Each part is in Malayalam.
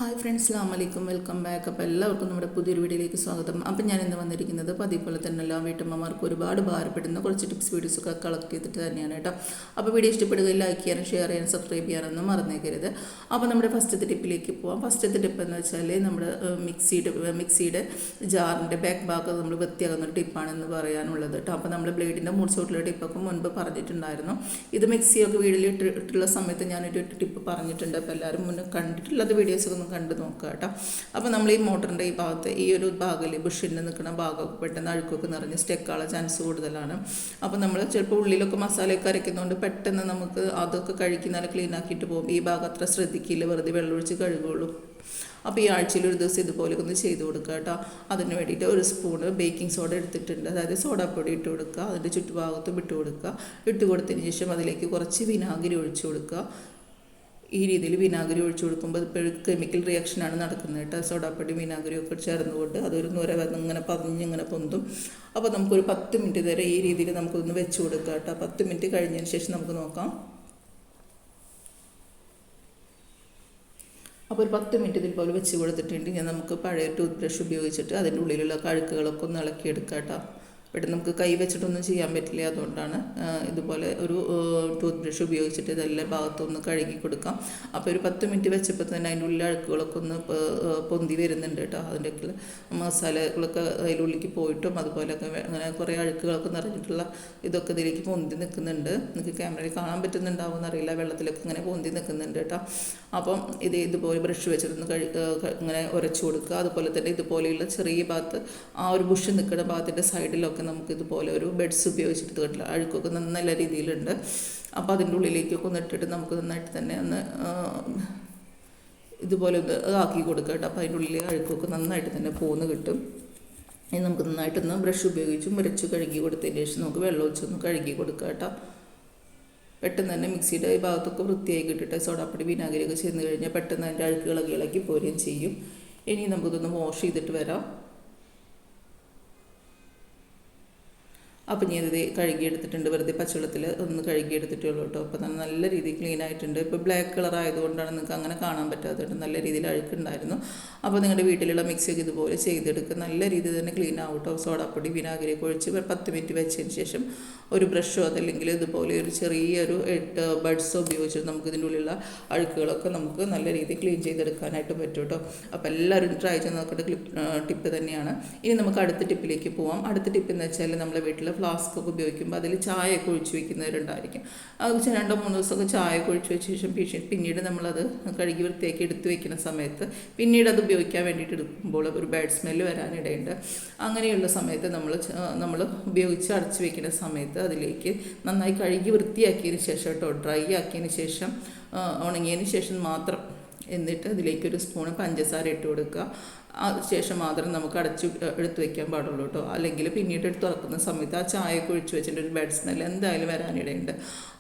ഹായ് ഫ്രണ്ട്സ്, അസ്സലാമലൈക്കും, വെൽക്കം ബാക്ക്. അപ്പോൾ എല്ലാവർക്കും നമ്മുടെ പുതിയൊരു വീഡിയോയിലേക്ക് സ്വാഗതം. അപ്പം ഞാൻ ഇന്ന് വന്നിരിക്കുന്നത് അതേപോലെ തന്നെ എല്ലാ വീട്ടമ്മമാർക്കും ഒരുപാട് ഭാരപ്പെടുന്ന കുറച്ച് ടിപ്സ് വീഡിയോസൊക്കെ കളക്ട് ചെയ്തിട്ട് തന്നെയാണ് കേട്ടോ. അപ്പോൾ വീഡിയോ ഇഷ്ടപ്പെടുകയും ലൈക്ക് ചെയ്യാനും ഷെയർ ചെയ്യാനും സബ്സ്ക്രൈബ് ചെയ്യാനൊന്നും മറന്നേക്കരുത്. അപ്പോൾ നമ്മുടെ ഫസ്റ്റത്തെ ടിപ്പിലേക്ക് പോവാം. ഫസ്റ്റത്തെ ടിപ്പ് എന്ന് വെച്ചാൽ നമ്മുടെ മിക്സിയുടെ ജാറിൻ്റെ ബാക്ക് ഭാഗം നമ്മൾ വൃത്തിയാകുന്ന ഒരു ടിപ്പാണെന്ന് പറയാനുള്ളത് കേട്ടോ. അപ്പോൾ നമ്മൾ ബ്ലേഡിൻ്റെ മൂർച്ചോട്ടുള്ള ടിപ്പൊക്കെ മുൻപ് പറഞ്ഞിട്ടുണ്ടായിരുന്നു. ഇത് മിക്സിയൊക്കെ വീട്ടിലിട്ടിട്ടുള്ള സമയത്ത് ഞാനൊരു ടിപ്പ് പറഞ്ഞിട്ടുണ്ട്. അപ്പോൾ എല്ലാവരും മുന്നേ കണ്ടിട്ടുള്ളത് വീഡിയോസൊക്കെ കണ്ടു നോക്കുക കേട്ടോ. അപ്പോൾ നമ്മൾ ഈ മോട്ടറിൻ്റെ ഈ ഭാഗത്ത് ഈ ഒരു ഭാഗത്തിൽ ബുഷിന് നിൽക്കുന്ന ഭാഗമൊക്കെ പെട്ടെന്ന് അഴുക്കൊക്കെ നിറഞ്ഞ് സ്റ്റെക്കാനുള്ള ചാൻസ് കൂടുതലാണ്. അപ്പോൾ നമ്മൾ ചിലപ്പോൾ ഉള്ളിലൊക്കെ മസാലയൊക്കെ അരയ്ക്കുന്നതുകൊണ്ട് പെട്ടെന്ന് നമുക്ക് അതൊക്കെ കഴിക്കുന്ന ക്ലീൻ ആക്കിയിട്ട് പോകും. ഈ ഭാഗം അത്ര ശ്രദ്ധിക്കില്ല, വെറുതെ വെള്ളമൊഴിച്ച് കഴുകുള്ളൂ. അപ്പോൾ ഈ ആഴ്ചയിൽ ഒരു ദിവസം ഇതുപോലെ ഒന്ന് ചെയ്ത് കൊടുക്കുക കേട്ടോ. അതിന് വേണ്ടിയിട്ട് ഒരു സ്പൂണ് ബേക്കിംഗ് സോഡ എടുത്തിട്ടുണ്ട്, അതായത് സോഡാപ്പൊടി ഇട്ട് കൊടുക്കുക. അതിൻ്റെ ചുറ്റുഭാഗത്തും ഇട്ട് കൊടുക്കുക. ഇട്ട് കൊടുത്തതിന് ശേഷം അതിലേക്ക് കുറച്ച് വിനാഗിരി ഒഴിച്ചു കൊടുക്കുക. ഈ രീതിയിൽ വിനാഗിരി ഒഴിച്ചു കൊടുക്കുമ്പോൾ ഇപ്പോൾ കെമിക്കൽ റിയാക്ഷനാണ് നടക്കുന്നത് കേട്ടോ. സോഡാപ്പൊടി വിനാഗിരിയൊക്കെ ചേർന്നുകൊണ്ട് അതൊരു നുര ഇങ്ങനെ പതിഞ്ഞിങ്ങനെ പൊന്തും. അപ്പോൾ നമുക്കൊരു 10 മിനിറ്റ് വരെ ഈ രീതിയിൽ നമുക്കൊന്ന് വെച്ച് കൊടുക്കുക കേട്ടോ. 10 മിനിറ്റ് കഴിഞ്ഞതിന് ശേഷം നമുക്ക് നോക്കാം. അപ്പോൾ ഒരു 10 മിനിറ്റ് ഇതുപോലെ വെച്ച് കൊടുത്തിട്ടുണ്ടെങ്കിൽ നമുക്ക് പഴയ ടൂത്ത് ബ്രഷ് ഉപയോഗിച്ചിട്ട് അതിൻ്റെ ഉള്ളിലുള്ള കഴുക്കുകളൊക്കെ ഒന്ന് ഇളക്കിയെടുക്കാം കേട്ടോ. പെട്ടെന്ന് നമുക്ക് കൈ വെച്ചിട്ടൊന്നും ചെയ്യാൻ പറ്റില്ല, അതുകൊണ്ടാണ് ഇതുപോലെ ഒരു ടൂത്ത് ബ്രഷ് ഉപയോഗിച്ചിട്ട് ഇതെല്ലാം ഭാഗത്തൊന്ന് കഴുകി കൊടുക്കാം. അപ്പോൾ ഒരു 10 മിനിറ്റ് വെച്ചപ്പോൾ തന്നെ അതിൻ്റെ ഉള്ളിൽ അഴുക്കുകളൊക്കെ ഒന്ന് പൊന്തി വരുന്നുണ്ട് കേട്ടോ. അതിൻ്റെ മസാലകളൊക്കെ അതിലുള്ളിലേക്ക് പോയിട്ടും അതുപോലെയൊക്കെ അങ്ങനെ കുറേ അഴുക്കുകളൊക്കെ നിറഞ്ഞിട്ടുള്ള ഇതൊക്കെ ഇതിലേക്ക് പൊന്തി നിൽക്കുന്നുണ്ട്. നിങ്ങൾക്ക് ക്യാമറയിൽ കാണാൻ പറ്റുന്നുണ്ടാവുമെന്ന് അറിയില്ല, വെള്ളത്തിലൊക്കെ ഇങ്ങനെ പൊന്തി നിൽക്കുന്നുണ്ട് കേട്ടോ. അപ്പം ഇതുപോലെ ബ്രഷ് വെച്ചിട്ടൊന്ന് ഇങ്ങനെ ഉരച്ചു കൊടുക്കുക. അതുപോലെ തന്നെ ഇതുപോലെയുള്ള ചെറിയ ഭാഗത്ത് ആ ഒരു ബുഷ് നിൽക്കുന്ന ഭാഗത്തിൻ്റെ സൈഡിലൊക്കെ നമുക്ക് ഇതുപോലെ ഒരു ബെഡ്സ് ഉപയോഗിച്ചിട്ട് കേട്ടില്ല, അഴുക്കൊക്കെ നല്ല രീതിയിലുണ്ട്. അപ്പോൾ അതിൻ്റെ ഉള്ളിലേക്കൊക്കെ ഒന്ന് ഇട്ടിട്ട് നമുക്ക് നന്നായിട്ട് തന്നെ ഒന്ന് ഇതുപോലെ ഒന്ന് ആക്കി കൊടുക്കുക കേട്ടോ. അപ്പോൾ അതിൻ്റെ ഉള്ളിലെ അഴുക്കൊക്കെ നന്നായിട്ട് തന്നെ പോന്ന് കിട്ടും. ഇനി നമുക്ക് നന്നായിട്ടൊന്ന് ബ്രഷ് ഉപയോഗിച്ചും മുരച്ച് കഴുകി കൊടുത്തതിന് ശേഷം നമുക്ക് വെള്ളം ഒഴിച്ചൊന്ന് കഴുകി കൊടുക്കുക കേട്ടോ. പെട്ടെന്ന് തന്നെ മിക്സിയുടെ ഈ ഭാഗത്തൊക്കെ വൃത്തിയായി കിട്ടിയിട്ട് സോഡാപ്പൊടി വിനാഗിരിയൊക്കെ ചെന്ന് കഴിഞ്ഞാൽ പെട്ടെന്ന് അതിൻ്റെ അഴുക്കുകളൊക്കെ ഇളക്കി പോരുകയും ചെയ്യും. ഇനി നമുക്കിതൊന്ന് വാഷ് ചെയ്തിട്ട് വരാം. അപ്പം ഞാൻ ഇത് കഴുകിയെടുത്തിട്ടുണ്ട്, വെറുതെ പച്ചവെള്ളത്തിൽ ഒന്ന് കഴുകിയെടുത്തിട്ടുള്ളൂ കേട്ടോ. അപ്പോൾ നല്ല രീതിയിൽ ക്ലീൻ ആയിട്ടുണ്ട്. ഇപ്പോൾ ബ്ലാക്ക് കളർ ആയതുകൊണ്ടാണ് നിങ്ങൾക്ക് അങ്ങനെ കാണാൻ പറ്റാത്തത്, നല്ല രീതിയിൽ അഴുക്കുണ്ടായിരുന്നു. അപ്പോൾ നിങ്ങളുടെ വീട്ടിലുള്ള മിക്സിയൊക്കെ ഇതുപോലെ ചെയ്തെടുക്കുക, നല്ല രീതിയിൽ തന്നെ ക്ലീൻ ആവും കേട്ടോ. സോഡാപ്പൊടി വിനാഗിരിയൊക്കെ ഒഴിച്ച് 10 മിനിറ്റ് വെച്ചതിന് ശേഷം ഒരു ബ്രഷോ അതല്ലെങ്കിൽ ഇതുപോലെ ഒരു ചെറിയൊരു ബഡ്സോ ഉപയോഗിച്ചിട്ട് നമുക്ക് ഇതിൻ്റെ ഉള്ളിലുള്ള അഴുക്കുകളൊക്കെ നമുക്ക് നല്ല രീതിയിൽ ക്ലീൻ ചെയ്തെടുക്കാനായിട്ട് പറ്റും കേട്ടോ. അപ്പോൾ എല്ലാവരും ട്രൈ ചെയ്ത് നോക്കേണ്ട ടിപ്പ് തന്നെയാണ്. ഇനി നമുക്ക് അടുത്ത ടിപ്പിലേക്ക് പോവാം. അടുത്ത ടിപ്പ് എന്ന് വെച്ചാൽ നമ്മുടെ വീട്ടിൽ ഫ്ലാസ്ക് ഒക്കെ ഉപയോഗിക്കുമ്പോൾ അതിൽ ചായയൊക്കെ ഒഴിച്ച് വയ്ക്കുന്നവരുണ്ടായിരിക്കും. അത് 2-3 ദിവസമൊക്കെ ചായയൊക്കെ ഒഴിച്ച് വെച്ച ശേഷം പിന്നീട് നമ്മളത് കഴുകി വൃത്തിയാക്കി എടുത്ത് വയ്ക്കുന്ന സമയത്ത് പിന്നീട് അത് ഉപയോഗിക്കാൻ വേണ്ടിയിട്ട് എടുക്കുമ്പോൾ ഒരു ബാഡ് സ്മെല്ല് വരാനിടയുണ്ട്. അങ്ങനെയുള്ള സമയത്ത് നമ്മൾ ഉപയോഗിച്ച് അടച്ച് വയ്ക്കുന്ന സമയത്ത് അതിലേക്ക് നന്നായി കഴുകി വൃത്തിയാക്കിയതിന് ശേഷം കേട്ടോ, ഡ്രൈ ആക്കിയതിന് ശേഷം ഉണങ്ങിയതിന് ശേഷം മാത്രം എന്നിട്ട് അതിലേക്കൊരു സ്പൂണ് പഞ്ചസാര ഇട്ട് കൊടുക്കുക. ശേഷം മാത്രം നമുക്ക് എടുത്ത് വയ്ക്കാൻ പാടുള്ളൂ കേട്ടോ. അല്ലെങ്കിൽ പിന്നീട് എടുത്ത് തുറക്കുന്ന സമയത്ത് ആ ചായയൊക്കെ ഒഴിച്ച് വെച്ചിട്ട് ഒരു ബാഡ് സ്മെൽ എന്തായാലും വരാനിടയുണ്ട്.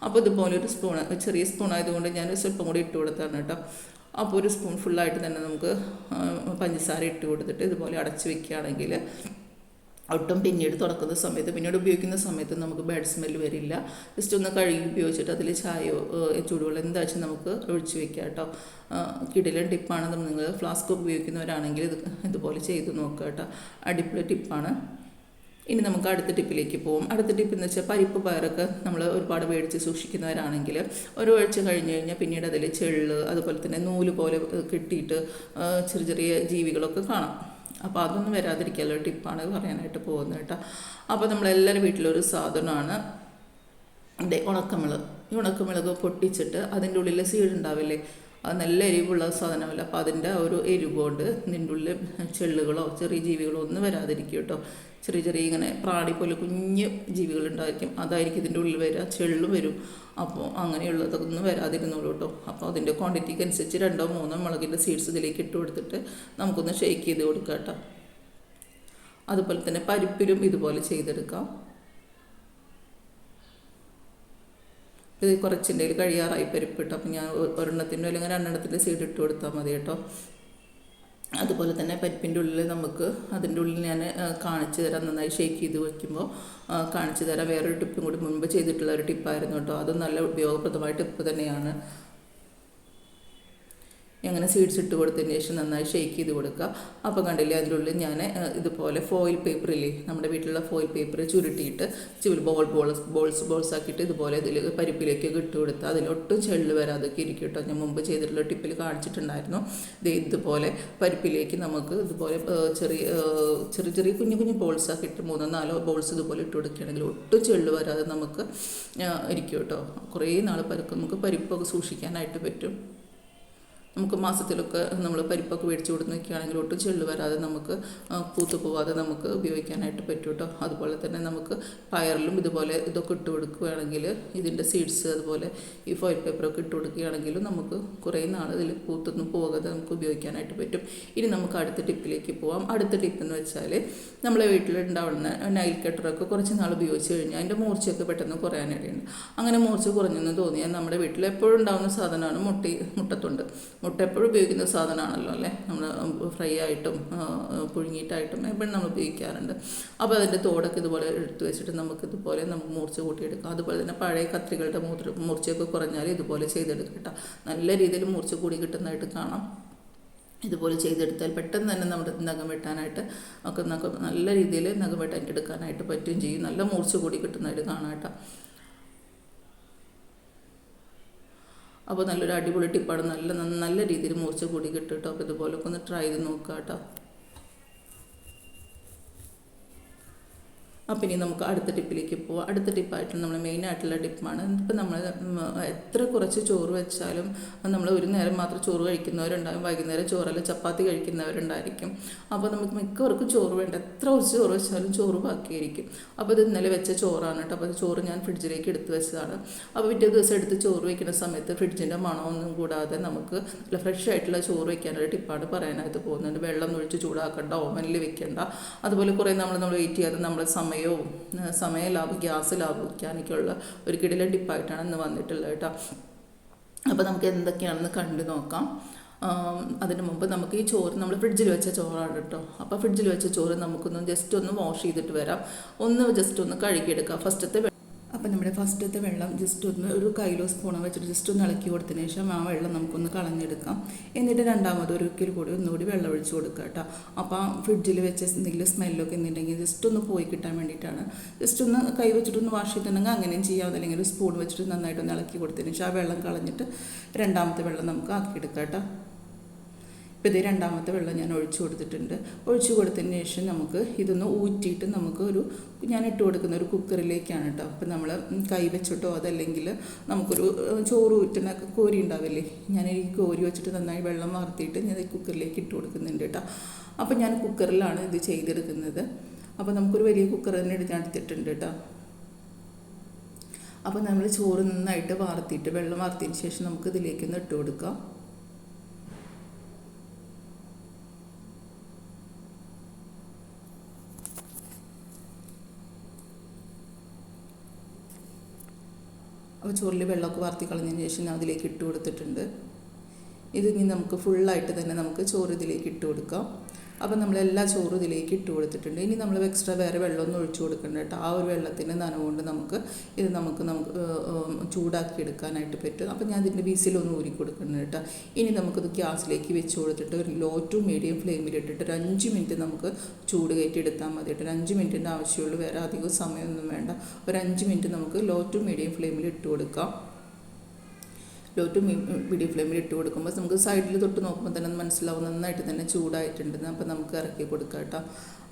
അപ്പോൾ ഇതുപോലെ ഒരു സ്പൂണ്, ചെറിയ സ്പൂൺ ആയതുകൊണ്ട് ഞാൻ സ്വല്പം കൂടി ഇട്ട് കൊടുത്താണ് കേട്ടോ. അപ്പോൾ ഒരു സ്പൂൺ ഫുള്ളായിട്ട് തന്നെ നമുക്ക് പഞ്ചസാര ഇട്ട് കൊടുത്തിട്ട് ഇതുപോലെ അടച്ച് വയ്ക്കുകയാണെങ്കിൽ ഒട്ടും പിന്നീട് തുറക്കുന്ന സമയത്ത് പിന്നീട് ഉപയോഗിക്കുന്ന സമയത്ത് നമുക്ക് ബാഡ് സ്മെല്ല് വരില്ല. ജസ്റ്റ് ഒന്ന് കഴുകി ഉപയോഗിച്ചിട്ട് അതിൽ ചായയോ ചൂടുവെള്ളം എന്താണെന്ന് നമുക്ക് ഒഴിച്ച് വെക്കാം കേട്ടോ. കിടിലൻ ടിപ്പാണ്. നിങ്ങൾ ഫ്ലാസ്ക് ഉപയോഗിക്കുന്നവരാണെങ്കിൽ ഇതുപോലെ ചെയ്ത് നോക്കുക കേട്ടോ. അടിപൊളി ടിപ്പാണ്. ഇനി നമുക്ക് അടുത്ത ടിപ്പിലേക്ക് പോകും. അടുത്ത ടിപ്പ് എന്ന് വെച്ചാൽ പരിപ്പ് പയറൊക്കെ നമ്മൾ ഒരുപാട് മേടിച്ച് സൂക്ഷിക്കുന്നവരാണെങ്കിൽ ഒരു ആഴ്ച കഴിഞ്ഞ് കഴിഞ്ഞാൽ പിന്നീട് അതിൽ ചെള്ള് അതുപോലെ തന്നെ നൂല് പോലെ കിട്ടിയിട്ട് ചെറിയ ചെറിയ ജീവികളൊക്കെ കാണാം. അപ്പോൾ അതൊന്നും വരാതിരിക്കാനുള്ള ടിപ്പാണ് പറയാനായിട്ട് പോകുന്നത് കേട്ടോ. അപ്പോൾ നമ്മളെല്ലാവരും വീട്ടിലൊരു സാധനമാണ് ഉണക്കമുളക്. ഈ ഉണക്കമുളക് പൊട്ടിച്ചിട്ട് അതിൻ്റെ ഉള്ളിൽ സീഡ് ഉണ്ടാവില്ലേ, അത് നല്ല എരിവുള്ള സാധനമല്ല. അപ്പോൾ അതിൻ്റെ ഒരു എരിവ് കൊണ്ട് ഇതിൻ്റെ ഉള്ളിൽ ചെള്ളുകളോ ചെറിയ ജീവികളോ ഒന്നും വരാതിരിക്കും കേട്ടോ. ചെറിയ ചെറിയ ഇങ്ങനെ പ്രാണി പോലെ കുഞ്ഞ് ജീവികളുണ്ടായിരിക്കും, അതായിരിക്കും ഇതിൻ്റെ ഉള്ളിൽ വരിക, ചെള്ളും വരും. അപ്പോൾ അങ്ങനെയുള്ളതൊന്നും വരാതിരുന്നുള്ളൂ കേട്ടോ. അപ്പോൾ അതിൻ്റെ ക്വാണ്ടിറ്റിക്ക് അനുസരിച്ച് 2-3 മുളകിൻ്റെ സീഡ്സ് ഇതിലേക്ക് ഇട്ട് കൊടുത്തിട്ട് നമുക്കൊന്ന് ഷെയ്ക്ക് ചെയ്ത് കൊടുക്കാം കേട്ടോ. അതുപോലെ തന്നെ പരിപ്പിലും ഇതുപോലെ ചെയ്തെടുക്കാം. ഇത് കുറച്ചിൻ്റെ കഴിയാറായി പരിപ്പിട്ട്, അപ്പോൾ ഞാൻ ഒരെണ്ണത്തിൻ്റെ അല്ലെങ്കിൽ 2 സീഡ് ഇട്ട് കൊടുത്താൽ മതി കേട്ടോ. അതുപോലെ തന്നെ പരിപ്പിൻ്റെ ഉള്ളിൽ നമുക്ക് അതിൻ്റെ ഉള്ളിൽ ഞാൻ കാണിച്ചു തരാം, നന്നായി ഷേക്ക് ചെയ്ത് വയ്ക്കുമ്പോൾ കാണിച്ചു തരാം. വേറൊരു ടിപ്പും കൂടി മുൻപ് ചെയ്തിട്ടുള്ള ഒരു ടിപ്പായിരുന്നു കേട്ടോ. അതും നല്ല ഉപയോഗപ്രദമായ ടിപ്പ് തന്നെയാണ്. അങ്ങനെ സീഡ്സ് ഇട്ട് കൊടുത്തതിന് ശേഷം നന്നായി ഷെയ്ക്ക് ചെയ്ത് കൊടുക്കുക. അപ്പോൾ കണ്ടില്ലേ, അതിനുള്ളിൽ ഞാൻ ഇതുപോലെ ഫോയിൽ പേപ്പറില്ലേ, നമ്മുടെ വീട്ടിലുള്ള ഫോയിൽ പേപ്പർ ചുരുട്ടിയിട്ട് ബോൾസ് ആക്കിയിട്ട് ഇതുപോലെ ഇതിൽ പരിപ്പിലേക്കൊക്കെ ഇട്ട് കൊടുത്താൽ അതിലൊട്ടും ചെള്ള് വരാതൊക്കെ ഇരിക്കും കേട്ടോ. ഞാൻ മുമ്പ് ചെയ്തിട്ടുള്ള ടിപ്പിൽ കാണിച്ചിട്ടുണ്ടായിരുന്നു. ഇതുപോലെ പരിപ്പിലേക്ക് നമുക്ക് ഇതുപോലെ ചെറിയ ചെറിയ കുഞ്ഞു കുഞ്ഞു ബോൾസ് ആക്കിയിട്ട് 3-4 ബോൾസ് ഇതുപോലെ ഇട്ട് കൊടുക്കുകയാണെങ്കിൽ ഒട്ടും ചെള്ള് വരാതെ നമുക്ക് ഇരിക്കും കേട്ടോ. കുറേ നാൾ നമുക്ക് പരിപ്പൊക്കെ സൂക്ഷിക്കാനായിട്ട് പറ്റും. നമുക്ക് മാസത്തിലൊക്കെ നമ്മൾ പരിപ്പൊക്കെ മേടിച്ച് കൊടുത്ത് നിൽക്കുകയാണെങ്കിൽ ഒട്ടും ചെള്ള് വരാതെ നമുക്ക് പൂത്തു പോവാതെ നമുക്ക് ഉപയോഗിക്കാനായിട്ട് പറ്റും കേട്ടോ. അതുപോലെ തന്നെ നമുക്ക് പയറിലും ഇതുപോലെ ഇതൊക്കെ ഇട്ട് കൊടുക്കുകയാണെങ്കിൽ, ഇതിൻ്റെ സീഡ്സ് അതുപോലെ ഈ ഫോയിൽ പേപ്പറൊക്കെ ഇട്ട് കൊടുക്കുകയാണെങ്കിലും നമുക്ക് കുറേ നാൾ ഇതിൽ പൂത്തൊന്നും പോകാതെ നമുക്ക് ഉപയോഗിക്കാനായിട്ട് പറ്റും. ഇനി നമുക്ക് അടുത്ത ടിപ്പിലേക്ക് പോവാം. അടുത്ത ടിപ്പ് എന്ന് വെച്ചാൽ, നമ്മളെ വീട്ടിലുണ്ടാവുന്ന നൈൽ കട്ടറൊക്കെ കുറച്ച് നാൾ ഉപയോഗിച്ച് കഴിഞ്ഞാൽ അതിൻ്റെ മൂർച്ചയൊക്കെ പെട്ടെന്ന് കുറയാനിടയുണ്ട്. അങ്ങനെ മൂർച്ച കുറഞ്ഞെന്ന് തോന്നിയാൽ നമ്മുടെ വീട്ടിൽ എപ്പോഴും ഉണ്ടാകുന്ന സാധനമാണ് മുട്ടത്തൊണ്ട്. മുട്ട എപ്പോഴും ഉപയോഗിക്കുന്ന സാധനമാണല്ലോ അല്ലേ. നമ്മൾ ഫ്രൈ ആയിട്ടും പുഴുങ്ങിയിട്ടായിട്ടും എപ്പോഴും നമ്മൾ ഉപയോഗിക്കാറുണ്ട്. അപ്പോൾ അതിൻ്റെ തോടൊക്കെ ഇതുപോലെ എടുത്ത് വെച്ചിട്ട് നമുക്കിതുപോലെ നമുക്ക് മൂർച്ച കൂട്ടിയെടുക്കാം. അതുപോലെ തന്നെ പഴയ കത്രികളുടെ മൂർച്ചയൊക്കെ കുറഞ്ഞാൽ ഇതുപോലെ ചെയ്തെടുക്കട്ടോ. നല്ല രീതിയിൽ മൂർച്ച കൂടി കിട്ടുന്നതായിട്ട് കാണാം. ഇതുപോലെ ചെയ്തെടുത്താൽ പെട്ടെന്ന് തന്നെ നമ്മുടെ നഖം വെട്ടാനായിട്ട് ഒക്കെ നല്ല രീതിയിൽ നഖം വെട്ടാനായിട്ട് എടുക്കാനായിട്ട് പറ്റുകയും ചെയ്യും. നല്ല മൂർച്ച കൂടി കിട്ടുന്നതായിട്ട് കാണാം കേട്ടോ. അപ്പോൾ നല്ലൊരു അടിപൊളി ടിപ്പാണ്. നല്ല രീതിയിൽ മൂർച്ച കൂടി കിട്ടും കേട്ടോ. അപ്പോൾ ഇതുപോലൊക്കെ ഒന്ന് ട്രൈ ചെയ്ത് നോക്കുക കേട്ടോ. അപ്പം ഇനി നമുക്ക് അടുത്ത ടിപ്പിലേക്ക് പോവാം. അടുത്ത ടിപ്പായിട്ട് നമ്മൾ മെയിനായിട്ടുള്ള ടിപ്പാണ്. ഇപ്പം നമ്മൾ എത്ര കുറച്ച് ചോറ് വെച്ചാലും നമ്മൾ ഒരു നേരം മാത്രം ചോറ് കഴിക്കുന്നവരുണ്ടാകും, വൈകുന്നേരം ചോറല്ല ചപ്പാത്തി കഴിക്കുന്നവരുണ്ടായിരിക്കും. അപ്പോൾ നമുക്ക് മിക്കവർക്കും ചോറ് വേണ്ട. എത്ര കുറച്ച് ചോറ് വെച്ചാലും ചോറ് ബാക്കിയായിരിക്കും. അപ്പോൾ ഇത് ഇന്നലെ വെച്ച ചോറാണ് കേട്ടോ. അപ്പോൾ അത് ചോറ് ഞാൻ ഫ്രിഡ്ജിലേക്ക് എടുത്ത് വെച്ചതാണ്. അപ്പോൾ പിറ്റേ ദിവസം എടുത്ത് ചോറ് വയ്ക്കുന്ന സമയത്ത് ഫ്രിഡ്ജിൻ്റെ മണമൊന്നും കൂടാതെ നമുക്ക് നല്ല ഫ്രഷ് ആയിട്ടുള്ള ചോറ് വയ്ക്കാനുള്ള ടിപ്പാണ് പറയാനായിട്ട് പോകുന്നുണ്ട്. വെള്ളം ഒഴിച്ച് ചൂടാക്കണ്ട, ഓവനിൽ വെക്കേണ്ട. അതുപോലെ കുറേ നമ്മൾ വെയിറ്റ് ചെയ്യാതെ നമ്മൾ സമയ ലാഭം, ഗ്യാസ് ലാഭിക്കാനൊക്കെയുള്ള ഒരു കിടിലൻ ടിപ്പായിട്ടാണ് ഇന്ന് വന്നിട്ടുള്ളത് കേട്ടോ. അപ്പോൾ നമുക്ക് എന്തൊക്കെയാണെന്ന് കണ്ടു നോക്കാം. അതിന് മുമ്പ് നമുക്ക് ഈ ചോറ് നമ്മൾ ഫ്രിഡ്ജിൽ വെച്ച ചോറാണ് കേട്ടോ. അപ്പോൾ ഫ്രിഡ്ജിൽ വെച്ച ചോറ് നമുക്കൊന്ന് ജസ്റ്റ് ഒന്ന് വാഷ് ചെയ്തിട്ട് വരാം. ജസ്റ്റ് ഒന്ന് കഴുകിയെടുക്കാം ഫസ്റ്റത്തെ. അപ്പോൾ നമ്മുടെ ഫസ്റ്റത്തെ വെള്ളം ജസ്റ്റ് ഒന്ന് ഒരു കയ്യിലോ സ്പൂണോ വെച്ചിട്ട് ജസ്റ്റ് ഒന്ന് ഇളക്കി കൊടുത്തതിന് ശേഷം ആ വെള്ളം നമുക്കൊന്ന് കളഞ്ഞെടുക്കാം. എന്നിട്ട് രണ്ടാമത് ഒരിക്കൽ കൂടി ഒന്നുകൂടി വെള്ളം ഒഴിച്ച് കൊടുക്കുക കേട്ടോ. അപ്പോൾ ആ ഫ്രിഡ്ജിൽ വെച്ച എന്തെങ്കിലും സ്മെല്ലൊക്കെ എന്നുണ്ടെങ്കിൽ ജസ്റ്റ് ഒന്ന് പോയി കിട്ടാൻ വേണ്ടിയിട്ടാണ്. ജസ്റ്റ് ഒന്ന് കൈ വെച്ചിട്ടൊന്ന് വാഷ് ചെയ്തിട്ടുണ്ടെങ്കിൽ അങ്ങനെയും ചെയ്യാം. അതല്ലെങ്കിൽ ഒരു സ്പൂൺ വെച്ചിട്ട് നന്നായിട്ടൊന്ന് ഇളക്കി കൊടുത്തതിന് ശേഷം ആ വെള്ളം കളഞ്ഞിട്ട് രണ്ടാമത്തെ വെള്ളം നമുക്ക് ആക്കിയെടുക്കാം കേട്ടോ. ഇപ്പോൾ ഇത് രണ്ടാമത്തെ വെള്ളം ഞാൻ ഒഴിച്ചു കൊടുത്തിട്ടുണ്ട്. ഒഴിച്ചു കൊടുത്തതിന് ശേഷം നമുക്ക് ഇതൊന്ന് ഊറ്റിയിട്ട് ഞാൻ ഇട്ട് കൊടുക്കുന്ന ഒരു കുക്കറിലേക്കാണ് കേട്ടോ. അപ്പോൾ നമ്മൾ കൈ വെച്ചിട്ടോ അതല്ലെങ്കിൽ നമുക്കൊരു ചോറ് ഊറ്റുന്ന കോരി ഉണ്ടാവില്ലേ, ഞാൻ ഈ കോരി വെച്ചിട്ട് നന്നായി വെള്ളം വാർത്തിയിട്ട് ഞാൻ ഈ കുക്കറിലേക്ക് ഇട്ട് കൊടുക്കുന്നുണ്ട് കേട്ടോ. അപ്പോൾ ഞാൻ കുക്കറിലാണ് ഇത് ചെയ്തെടുക്കുന്നത്. അപ്പോൾ നമുക്കൊരു വലിയ കുക്കർ തന്നെ എടുത്തിട്ടുണ്ട് കേട്ടോ. അപ്പോൾ നമ്മൾ ചോറ് നന്നായിട്ട് വാർത്തിയിട്ട് വെള്ളം വാർത്തിയതിന് ശേഷം നമുക്ക് ഇതിലേക്കൊന്ന് ഇട്ട് കൊടുക്കാം. അപ്പോൾ ചോറിൽ വെള്ളമൊക്കെ വാർത്തി കളഞ്ഞതിന് ശേഷം ഞാൻ അതിലേക്ക് ഇട്ട് കൊടുത്തിട്ടുണ്ട്. ഇതിനി നമുക്ക് ഫുള്ളായിട്ട് തന്നെ നമുക്ക് ചോറ് ഇതിലേക്ക് ഇട്ട് കൊടുക്കാം. അപ്പോൾ നമ്മളെല്ലാ ചോറും ഇതിലേക്ക് ഇട്ട് കൊടുത്തിട്ടുണ്ട്. ഇനി നമ്മൾ എക്സ്ട്രാ വേറെ വെള്ളമൊന്നും ഒഴിച്ചു കൊടുക്കണ്ട കേട്ടോ. ആ ഒരു വെള്ളത്തിൻ്റെ നനവുകൊണ്ട് നമുക്ക് ചൂടാക്കി എടുക്കാനായിട്ട് പറ്റും. അപ്പോൾ ഞാൻ ഇതിൻ്റെ വീസിലൊന്ന് ഊരി കൊടുക്കണം കേട്ടോ. ഇനി നമുക്കിത് ഗ്യാസിലേക്ക് വെച്ച് കൊടുത്തിട്ട് ഒരു ലോ ടു മീഡിയം ഫ്ലെയിമിലിട്ടിട്ട് ഒരു 5 മിനിറ്റ് നമുക്ക് ചൂട് കയറ്റി എടുത്താൽ മതി കേട്ടോ. 5 മിനിറ്റിൻ്റെ ആവശ്യമുള്ളൂ, വേറെ അധികം സമയമൊന്നും വേണ്ട. ഒരു 5 മിനിറ്റ് നമുക്ക് ലോ ടു മീഡിയം ഫ്ലെയിമിൽ ഇട്ട് കൊടുക്കാം. ലോ ടു മീഡിയം ഫ്ലെയിമിൽ ഇട്ട് കൊടുക്കുമ്പോൾ നമുക്ക് സൈഡിൽ തൊട്ട് നോക്കുമ്പോൾ തന്നെ മനസ്സിലാവും നന്നായിട്ട് തന്നെ ചൂടായിട്ടുണ്ടെന്ന്. അപ്പോൾ നമുക്ക് ഇറക്കി കൊടുക്കാം കേട്ടോ.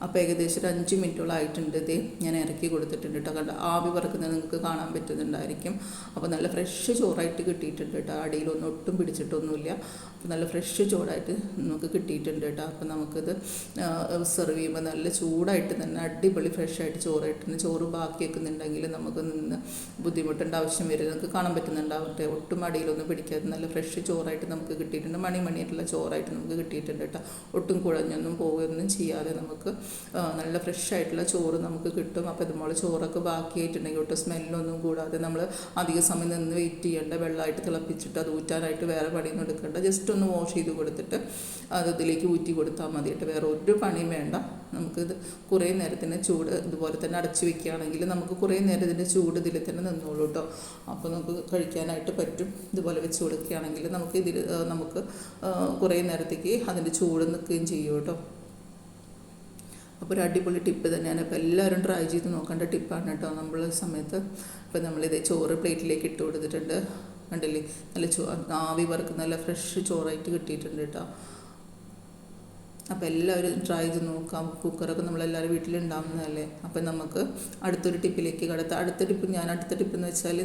അപ്പോൾ ഏകദേശം ഒരു 5 മിനിറ്റോളം ആയിട്ടുണ്ട്. ഇത് ഞാൻ ഇറക്കി കൊടുത്തിട്ടുണ്ട് കേട്ടോ. കണ്ട ആവി പറക്കുന്നത് നിങ്ങൾക്ക് കാണാൻ പറ്റുന്നുണ്ടായിരിക്കും. അപ്പോൾ നല്ല ഫ്രഷ് ചോറായിട്ട് കിട്ടിയിട്ടുണ്ട് കേട്ടോ. അടിയിലൊന്നും ഒട്ടും പിടിച്ചിട്ടൊന്നുമില്ല. അപ്പോൾ നല്ല ഫ്രഷ് ചോറായിട്ട് നമുക്ക് കിട്ടിയിട്ടുണ്ട് കേട്ടോ. അപ്പോൾ നമുക്കിത് സെർവ് ചെയ്യുമ്പോൾ നല്ല ചൂടായിട്ട് തന്നെ അടിപൊളി ഫ്രഷായിട്ട് ചോറായിട്ടുണ്ട്. ചോറ് ബാക്കി വെക്കുന്നുണ്ടെങ്കിൽ നമുക്ക് നിന്ന് ബുദ്ധിമുട്ടേണ്ട ആവശ്യം വരും. നമുക്ക് കാണാൻ പറ്റുന്നുണ്ടാവട്ടെ, ഒട്ടും അടിയിലൊന്നും പിടിക്കാതെ നല്ല ഫ്രഷ് ചോറായിട്ട് നമുക്ക് കിട്ടിയിട്ടുണ്ട്. മണിയായിട്ടുള്ള ചോറായിട്ട് നമുക്ക് കിട്ടിയിട്ടുണ്ട് കേട്ടോ. ഒട്ടും കുഴഞ്ഞൊന്നും പോവുകയൊന്നും ചെയ്യാതെ നമുക്ക് നല്ല ഫ്രഷ് ആയിട്ടുള്ള ചോറ് നമുക്ക് കിട്ടും. അപ്പോൾ ഇതുപോലെ ചോറൊക്കെ ബാക്കിയായിട്ടുണ്ടെങ്കിൽ കേട്ടോ സ്മെല്ലൊന്നും കൂടാതെ നമ്മൾ അധിക സമയം നിന്ന് വെയിറ്റ് ചെയ്യേണ്ട, വെള്ളമായിട്ട് തിളപ്പിച്ചിട്ട് അത് ഊറ്റാനായിട്ട് വേറെ പണിയൊന്നും എടുക്കേണ്ട. ജസ്റ്റ് ഒന്ന് വാഷ് ചെയ്ത് കൊടുത്തിട്ട് അത് ഇതിലേക്ക് ഊറ്റി കൊടുത്താൽ മതി കേട്ടോ. വേറെ ഒരു പണിയും വേണ്ട. നമുക്കിത് കുറേ നേരത്തിന് ചൂട് ഇതുപോലെ തന്നെ അടച്ചു വെക്കുകയാണെങ്കിൽ നമുക്ക് കുറേ നേരം ഇതിൻ്റെ ചൂട് ഇതിൽ തന്നെ നിന്നോളൂ കേട്ടോ. അപ്പോൾ നമുക്ക് കഴിക്കാനായിട്ട് പറ്റും. ഇതുപോലെ വെച്ച് കൊടുക്കുകയാണെങ്കിൽ നമുക്ക് കുറേ നേരത്തേക്ക് അതിൻ്റെ ചൂട് നിൽക്കുകയും ചെയ്യും കേട്ടോ. അപ്പോൾ ഒരു അടിപൊളി ടിപ്പ് തന്നെയാണ്. അപ്പോൾ എല്ലാവരും ട്രൈ ചെയ്ത് നോക്കേണ്ട ടിപ്പാണ് കേട്ടോ. നമ്മൾ സമയത്ത് ഇപ്പോൾ നമ്മളിത് ചോറ് പ്ലേറ്റിലേക്ക് ഇട്ട് കൊടുത്തിട്ടുണ്ട്, കണ്ടില്ലേ, നല്ല ആവി വറക്കുന്ന നല്ല ഫ്രഷ് ചോറായിട്ട് കിട്ടിയിട്ടുണ്ട് കേട്ടോ. അപ്പോൾ എല്ലാവരും ട്രൈ ചെയ്ത് നോക്കാം. കുക്കറൊക്കെ നമ്മളെല്ലാവരും വീട്ടിലുണ്ടാകുന്നതല്ലേ. അപ്പം നമുക്ക് അടുത്തൊരു ടിപ്പിലേക്ക് കടത്താം. അടുത്ത ടിപ്പ് എന്ന് വെച്ചാൽ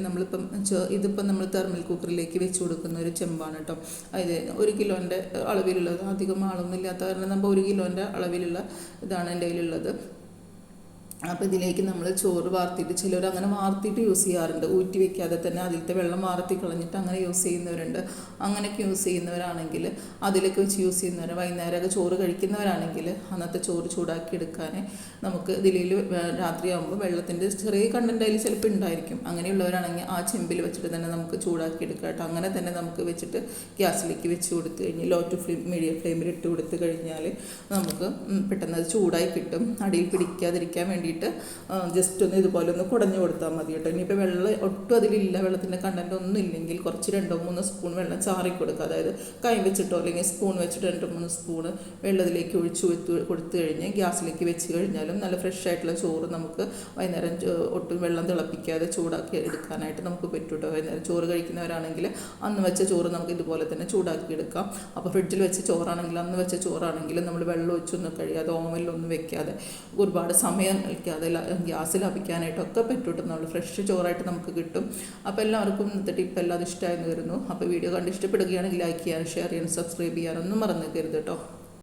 ഇതിപ്പം നമ്മൾ തെർമൽ കുക്കറിലേക്ക് വെച്ച് കൊടുക്കുന്ന ഒരു ചെമ്പാണ് കേട്ടോ. അതായത് 1 കിലോൻ്റെ അളവിലുള്ളത്, അധികം ആളൊന്നും ഇല്ലാത്ത കാരണം നമ്മൾ 1 കിലോൻ്റെ അളവിലുള്ള ഇതാണ് എൻ്റെ കയ്യിലുള്ളത്. അപ്പോൾ ഇതിലേക്ക് നമ്മൾ ചോറ് വാർത്തിയിട്ട്, ചിലർ അങ്ങനെ വാർത്തിയിട്ട് യൂസ് ചെയ്യാറുണ്ട്, ഊറ്റി വെക്കാതെ തന്നെ അതിലത്തെ വെള്ളം വാർത്തി കളഞ്ഞിട്ട് അങ്ങനെ യൂസ് ചെയ്യുന്നവരുണ്ട്. അങ്ങനെയൊക്കെ യൂസ് ചെയ്യുന്നവരാണെങ്കിൽ, അതിലേക്ക് വെച്ച് യൂസ് ചെയ്യുന്നവർ, വൈകുന്നേരമൊക്കെ ചോറ് കഴിക്കുന്നവരാണെങ്കിൽ അന്നത്തെ ചോറ് ചൂടാക്കി എടുക്കാൻ നമുക്ക് ഇതിൽ രാത്രിയാകുമ്പോൾ വെള്ളത്തിൻ്റെ ചെറിയ കണ്ടന്റ് അതിൽ ചിലപ്പോൾ ഉണ്ടായിരിക്കും. അങ്ങനെയുള്ളവരാണെങ്കിൽ ആ ചെമ്പിൽ വെച്ചിട്ട് തന്നെ നമുക്ക് ചൂടാക്കി എടുക്കാം കേട്ടോ. അങ്ങനെ തന്നെ നമുക്ക് വെച്ചിട്ട് ഗ്യാസിലേക്ക് വെച്ച് കൊടുത്തു കഴിഞ്ഞാൽ ലോ ടു മീഡിയം ഫ്ലെയിമിൽ ഇട്ട് കൊടുത്തു കഴിഞ്ഞാൽ നമുക്ക് പെട്ടെന്ന് അത് ചൂടായി കിട്ടും. അടിയിൽ പിടിക്കാതിരിക്കാൻ വേണ്ടിയിട്ട് ജസ്റ്റ് ഒന്ന് ഇതുപോലെ ഒന്ന് കുടഞ്ഞു കൊടുത്താൽ മതി കേട്ടോ. ഇനിയിപ്പോൾ വെള്ളം ഒട്ടും അതിലില്ല, വെള്ളത്തിൻ്റെ കണ്ടൻറ്റ് ഒന്നും ഇല്ലെങ്കിൽ കുറച്ച് 2-3 സ്പൂൺ വെള്ളം ചാറി കൊടുക്കുക. അതായത് കൈ വെച്ചിട്ടോ അല്ലെങ്കിൽ സ്പൂൺ വെച്ചിട്ട് 2-3 സ്പൂണ് വെള്ളത്തിലേക്ക് ഒഴിച്ച് കൊടുത്തു കഴിഞ്ഞ് ഗ്യാസിലേക്ക് വെച്ച് കഴിഞ്ഞാലും നല്ല ഫ്രഷ് ആയിട്ടുള്ള ചോറ് നമുക്ക് വൈകുന്നേരം ഒട്ടും വെള്ളം തിളപ്പിക്കാതെ ചൂടാക്കി എടുക്കാനായിട്ട് നമുക്ക് പറ്റും കേട്ടോ. വൈകുന്നേരം ചോറ് കഴിക്കുന്നവരാണെങ്കിൽ അന്ന് വെച്ച ചോറ് നമുക്ക് ഇതുപോലെ തന്നെ ചൂടാക്കി എടുക്കാം. അപ്പോൾ ഫ്രിഡ്ജിൽ വെച്ച ചോറാണെങ്കിൽ, അന്ന് വെച്ച ചോറാണെങ്കിൽ നമ്മൾ വെള്ളം ഒഴിച്ചൊന്നും കഴിയാതെ ഓവനിലൊന്നും വെക്കാതെ ഒരുപാട് സമയം കളിക്കാതെ ഗ്യാസ് ലാഭിക്കാനായിട്ടൊക്കെ പറ്റും. നമ്മൾ ഫ്രഷ് ചോറായിട്ട് നമുക്ക് കിട്ടും. അപ്പോൾ എല്ലാവർക്കും ഇന്നത്തെ ടിപ്പ് എല്ലാതും ഇഷ്ടമായെന്ന് വരുന്നു. അപ്പോൾ വീഡിയോ കണ്ട് ഇഷ്ടപ്പെടുകയാണെങ്കിൽ ലൈക്ക് ചെയ്യാനും ഷെയർ ചെയ്യാനും സബ്സ്ക്രൈബ് ചെയ്യാനൊന്നും മറന്നേക്കരുത് കേട്ടോ.